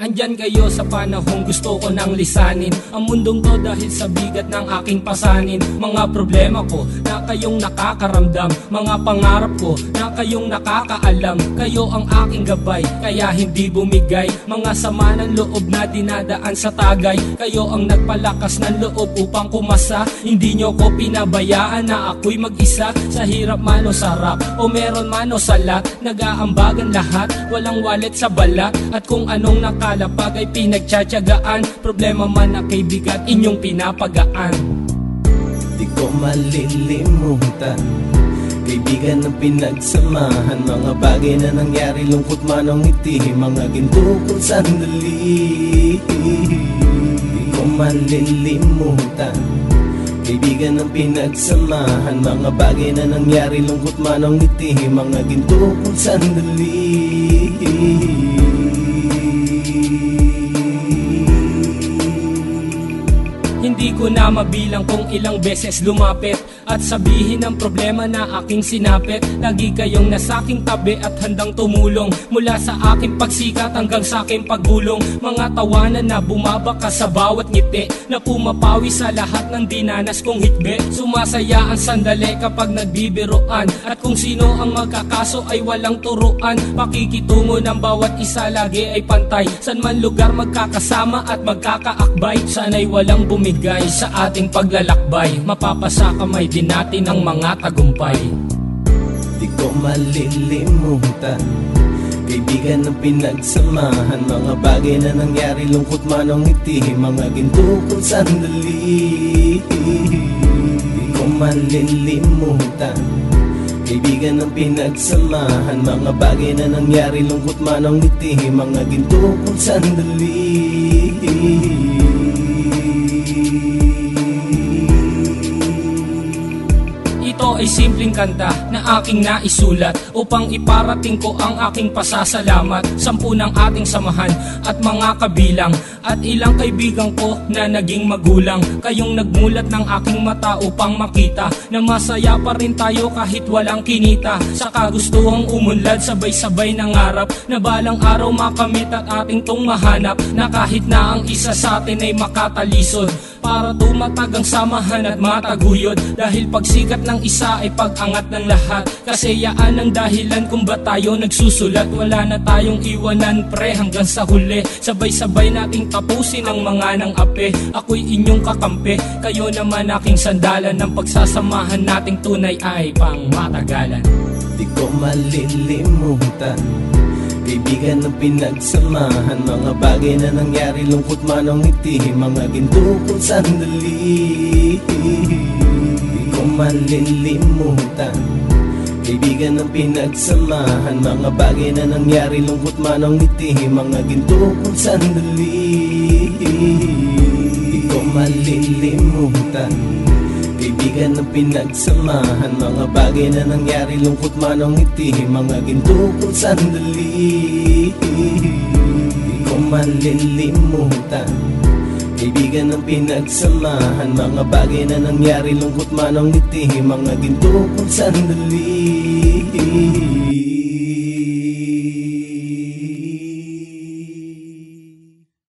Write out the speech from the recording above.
Andyan kayo sa panahong gusto ko nang lisanin ang mundong to dahil sa bigat ng aking pasanin. Mga problema ko na kayong nakakaramdam, mga pangarap ko na kayong nakakaalam. Kayo ang aking gabay, kaya hindi bumigay. Mga sama ng loob na dinadaan sa tagay, kayo ang nagpalakas ng loob upang kumasa. Hindi nyo ko pinabayaan na ako'y mag-isa. Sa hirap man o sarap, o meron man o salat, nag-aambagan lahat, walang wallet sa balat. At kung anong nakalapag ay pinagtsatsagaan, problema man na kay bigat inyong pinapagaan. Di ko malilimutan, kaibigan ng pinagsamahan, mga bagay na nangyari, lungkot man o ngiti, mga ginto kong sandali. Di ko malilimutan, kaibigan ng pinagsamahan, mga bagay na nangyari, lungkot man o ngiti, mga ginto kong sandali. Hindi ko na mabilang kung ilang beses lumapit at sabihin ang problema na aking sinapit. Lagi kayong nasa aking tabi at handang tumulong, mula sa aking pagsikat hanggang sa aking paggulong. Mga tawanan na bumabaka sa bawat ngiti, na pumapawi sa lahat ng dinanas kong hitbe. Sumasaya ang sandali kapag nagbibiroan, at kung sino ang magkakaso ay walang turuan. Pakikitungo ng bawat isa lagi ay pantay, san man lugar magkakasama at magkakaakbay. Sana'y walang bumigay sa ating paglalakbay, mapapasa kamay din natin ang mga tagumpay. Di ko malilimutan, kaibigan ng pinagsamahan, mga bagay na nangyari, lungkot man o ngiti, mga ginto kong sandali. Di ko malilimutan, kaibigan ng pinagsamahan, mga bagay na nangyari, lungkot man o ngiti, mga ginto kong sandali. Ito ay simpleng kanta na aking naisulat upang iparating ko ang aking pasasalamat. 10 ng ating samahan at mga kabilang, at ilang kaibigan ko na naging magulang. Kayong nagmulat ng aking mata upang makita na masaya pa rin tayo kahit walang kinita. Sa kagustuhang umunlad, sabay-sabay nangarap na balang araw makamit at ating tong mahanap, na kahit na ang isa sa atin ay makatalisod, para tumatag ang samahan at mataguyod. Dahil pagsikat ng isa ay pag-angat ng lahat, kasi yaan ang dahilan kung ba't tayo nagsusulat. Wala na tayong iwanan pre hanggang sa huli, sabay-sabay nating tapusin ang mga nang ape. Ako'y inyong kakampi, kayo naman aking sandalan, ng pagsasamahan nating tunay ay pang matagalan. Di ko malilimutan, kaibigan ng pinagsamahan, mga bagay na nangyari, lungkot man o ngiti, mga ginto kong sandali. Di ko malilimutan, kaibigan ng pinagsamahan, mga bagay na nangyari, lungkot man o ngiti, mga ginto kong sandali. Di ko malilimutan, kaibigan ng pinagsamahan, mga bagay na nangyari, lungkot man o ngiti, mga ginto kong sandali. Di ko malilimutan, kaibigan ng pinagsamahan, mga bagay na nangyari, lungkot man o ngiti, mga ginto kong sandali.